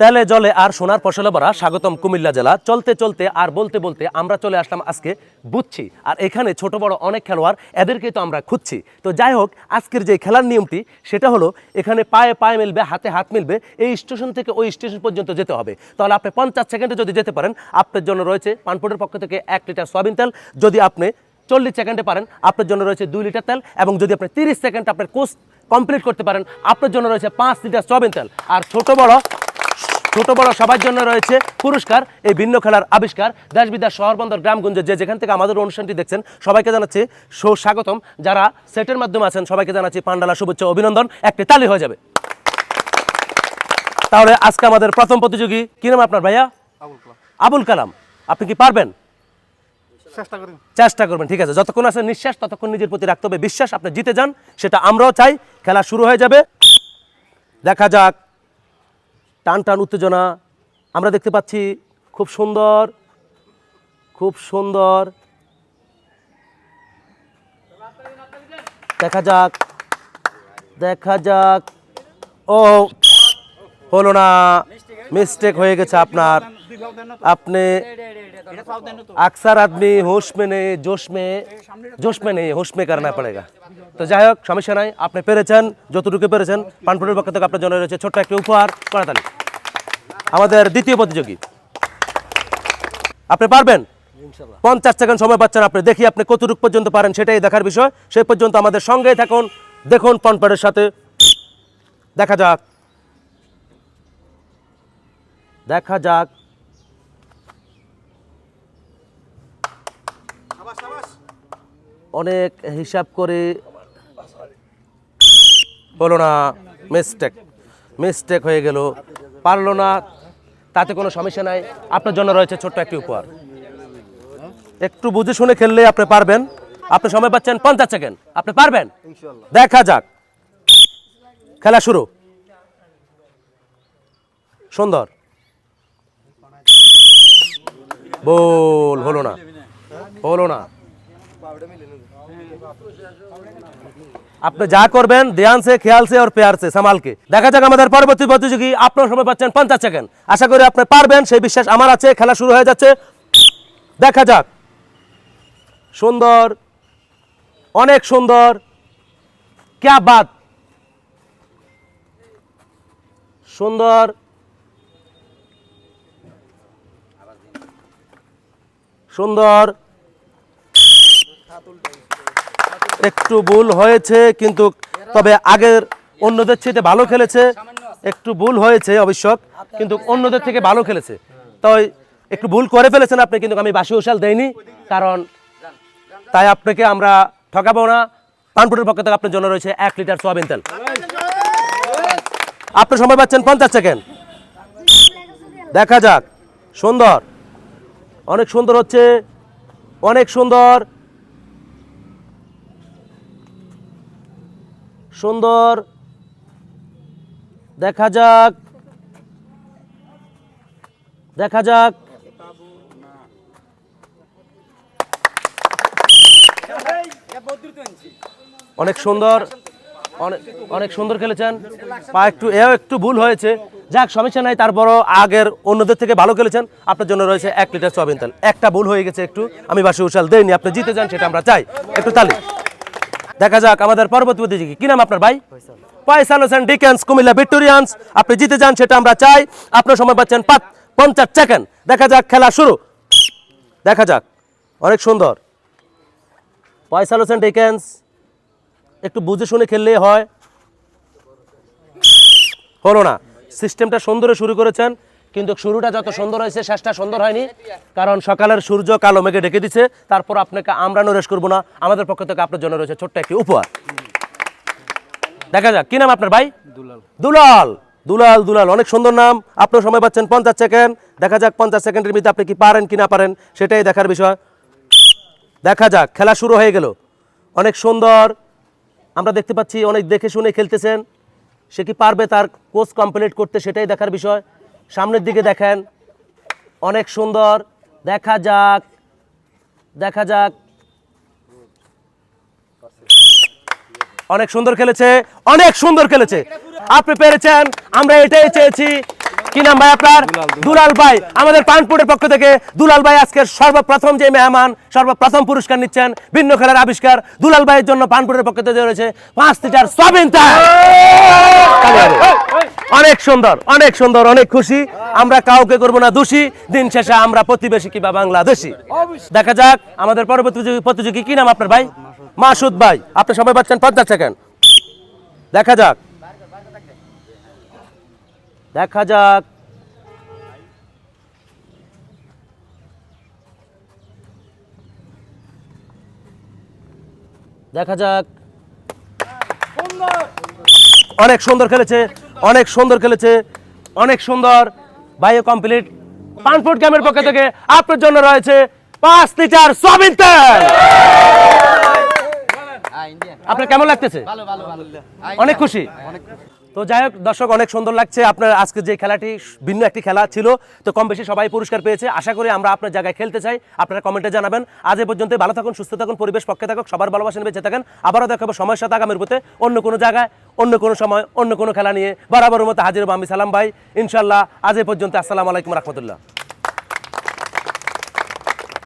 তেলে জলে আর সোনার ফসলে ভরা স্বাগতম কুমিল্লা জেলা। চলতে চলতে আর বলতে বলতে আমরা চলে আসলাম আজকে বুঝছি। আর এখানে ছোট বড় অনেক খেলোয়াড়, এদেরকে তো আমরা খুঁজছি। তো যাই হোক, আজকের যে খেলার নিয়মটি সেটা হলো এখানে পায়ে পায়ে মিলবে, হাতে হাত মিলবে, এই স্টেশন থেকে ওই স্টেশন পর্যন্ত যেতে হবে। তাহলে আপনি 50 সেকেন্ডে যদি যেতে পারেন, আপনার জন্য রয়েছে পানপুরের পক্ষ থেকে 1 লিটার সয়াবিন তেল। যদি আপনি 40 সেকেন্ডে পারেন, আপনার জন্য রয়েছে 2 লিটার তেল। এবং যদি আপনি 30 সেকেন্ড আপনার কোর্স কমপ্লিট করতে পারেন, আপনার জন্য রয়েছে 5 লিটার সয়াবিন তেল। আর ছোট বড় সবার জন্য রয়েছে পুরস্কার। এই ভিন্ন খেলার আবিষ্কার দেশ বিদেশ শহর বন্দর গ্রামগঞ্জে যে যেখান থেকে আমাদের অনুষ্ঠানটি দেখছেন সবাইকে জানাচ্ছি স্বাগতম। যারা সেটের মাধ্যমে আছেন সবাইকে জানাচ্ছি পান্ডালা শুভেচ্ছা, অভিনন্দন। একটি তালি হয়ে যাবে। তাহলে আজকে আমাদের প্রথম প্রতিযোগী, কি নাম আপনার ভাইয়া? আবুল কালাম। আপনি কি পারবেন? চেষ্টা করবেন, ঠিক আছে। যতক্ষণ আছে নিঃশ্বাস ততক্ষণ নিজের প্রতি রাখতে হবে বিশ্বাস। আপনি জিতে যান, সেটা আমরাও চাই। খেলা শুরু হয়ে যাবে, দেখা যাক। টান টান উত্তেজনা আমরা দেখতে পাচ্ছি। খুব সুন্দর, খুব সুন্দর। দেখা যাক, দেখা যাক। ও হলো না, মিস্টেক হয়ে গেছে আপনার। আপনি अक्सर आदमी होश में नहीं जोश में नहीं होश में करना पड़ेगा। তো যাই হোক, সমস্যা নাই। আপনি পেরেছেন, যতটুকু পেরেছেন। পানপুরের পক্ষ থেকে আপনার জন্য রয়েছে ছোট্ট একটি উপহার, কড়াতালি। আমাদের দ্বিতীয় প্রতিযোগী, আপনি পারবেন? 50 সেকেন্ড সময় পাচ্ছেন আপনি। দেখি আপনি কতটুকু পর্যন্ত পারেন, সেটাই দেখার বিষয়। সেই পর্যন্ত আমাদের সঙ্গেই থাকুন, দেখুন পানপুরের সাথে। দেখা যাক, দেখা যাক। অনেক হিসাব করে হলো না, মিস্টেক হয়ে গেল, পারলো না। তাতে কোনো সমস্যা নাই, আপনার জন্য রয়েছে ছোট্ট একটি উপহার। একটু বুঝে শুনে খেললে আপনি পারবেন। আপনি সময় পাচ্ছেন 50 সেকেন্ড, আপনি পারবেন। দেখা যাক, খেলা শুরু। সুন্দর বল, হলো না, হলো না। আপনি যা করবেন ধ্যান সে, খেয়াল সে और प्यार से संभाल के। দেখা যাক আমাদের পরবর্তী প্রতিযোগী। আপনার সময় পাচ্ছেন 50 সেকেন্ড। আশা করি আপনি পারবেন, সেই বিশ্বাস আমার আছে। খেলা শুরু হয়ে যাচ্ছে, দেখা যাক। সুন্দর, অনেক সুন্দর। क्या बात, সুন্দর। সুন্দর, একটু ভুল হয়েছে, কিন্তু তবে আগের অন্যদের চেয়ে ভালো খেলেছে। একটু ভুল হয়েছে অবশ্য, কিন্তু অন্যদের থেকে ভালো খেলেছে। তাই একটু ভুল করে ফেলেছেন আপনি, কিন্তু আমি বাসি উশাল দেইনি, কারণ তাই আপনাকে আমরা ঠকাবো না। পানপুরের পক্ষ থেকে আপনার জন্য রয়েছে 1 লিটার সয়াবিন তেল। আপনি সময় পাচ্ছেন 50 সেকেন্ড। দেখা যাক। সুন্দর, অনেক সুন্দর হচ্ছে, অনেক সুন্দর, সুন্দর। দেখা যাক, দেখা যাক। অনেক সুন্দর, অনেক সুন্দর খেলেছেন। পা একটু ভুল হয়েছে, যাক সমস্যা নাই। তারপরও আগের অন্যদের থেকে ভালো খেলেছেন। আপনার জন্য রয়েছে 1 লিটার সয়াবিন তেল। একটা ভুল হয়ে গেছে একটু, আমি বাসি উশাল দেইনি। আপনি জিতে যান, সেটা আমরা চাই। একটু তালি। দেখা যাক আমাদের পরবর্তী প্রতিযোগী, কি নাম আপনার ভাই? Faisal Hossain Dickens, Comilla Victorians. আপনি জিতে যান, সেটা আমরা চাই। আপনার সময় পাচ্ছেন 50 সেকেন্ড। দেখা যাক, খেলা শুরু। দেখা যাক, অনেক সুন্দর। ফয়সাল হোসেন ডিকেন্স, একটু বুঝে শুনে খেললেই হয়। হলো না। সিস্টেমটা সুন্দরে শুরু করেছেন, কিন্তু শুরুটা যত সুন্দর হয়েছে শেষটা সুন্দর হয়নি, কারণ সকালের সূর্য কালো মেঘে ঢেকে দিচ্ছে। তারপর আপনাকে আমরা নরেশ করবো না। আমাদের পক্ষ থেকে আপনার জন্য রয়েছে ছোট্ট একটি উপহার। দেখা যাক, কি নাম আপনার ভাই? দুলাল। দুলাল, দুলাল, অনেক সুন্দর নাম। আপনার সময় পাচ্ছেন 50 সেকেন্ড। দেখা যাক 50 সেকেন্ডের মধ্যে আপনি কি পারেন কি না পারেন, সেটাই দেখার বিষয়। দেখা যাক, খেলা শুরু হয়ে গেল। অনেক সুন্দর, আমরা দেখতে পাচ্ছি অনেক দেখে শুনে খেলতেছেন। সে কি পারবে তার কোর্স কমপ্লিট করতে, সেটাই দেখার বিষয়। সামনের দিকে দেখেন, অনেক সুন্দর। দেখা যাক, দেখা যাক। অনেক সুন্দর খেলেছে, অনেক সুন্দর খেলেছে। আপনি পেরেছেন, আমরা এটাই চেয়েছি। কি নাম ভাই আপনার? দুলাল ভাই। আমাদের পানপুরের পক্ষ থেকে দুলাল ভাই আজকে সর্বপ্রথম যে মেহমান, সর্বপ্রথম পুরস্কার নিচ্ছেন, ভিন্ন খেলার আবিষ্কার। দুলাল ভাইয়ের জন্য পানপুরের পক্ষ থেকে রয়েছে 5 লিটার সয়াবিন তেল। অনেক সুন্দর, অনেক সুন্দর, অনেক খুশি। আমরা কাউকে করব না দোষী, দিন শেষে আমরা প্রতিবেশী কিংবা বাংলাদেশী। দেখা যাক আমাদের পরবর্তী প্রতিযোগী। কি নাম আপনার ভাই? মাসুদ ভাই। আপনি সময় পাচ্ছেন 50 সেকেন্ড। দেখা যাক, দেখা যাক। দেখা যাক। অনেক সুন্দর খেলেছে, অনেক সুন্দর খেলেছে, অনেক সুন্দর। ভাইও কমপ্লিট। পানপুর গেমের পক্ষ থেকে আপনার জন্য রয়েছে 5 লিটার সয়াবিন তেল। আপনার কেমন লাগতেছে? অনেক খুশি। তো যাই হোক দর্শক, অনেক সুন্দর লাগছে। আপনার আজকে যে খেলাটি ভিন্ন একটি খেলা ছিল, তো কম বেশি সবাই পুরস্কার পেয়েছে। আশা করি আমরা আপনার জায়গায় খেলতে চাই, আপনারা কমেন্টে জানাবেন। আজ এ পর্যন্ত। ভালো থাকুন, সুস্থ থাকুন, পরিবেশ পক্ষে থাকুক, সবার ভালোবাসা নিয়ে বেঁচে থাকেন। আবারও দেখাবো সময়ের সাথে আগামীর পথে অন্য কোনো জায়গায়, অন্য কোনো সময়, অন্য কোনো খেলা নিয়ে বরাবর মতো হাজির হবো আমি সালাম ভাই, ইনশাল্লাহ। আজ এ পর্যন্ত। আসসালামু আলাইকুম রহমতুল্লাহ।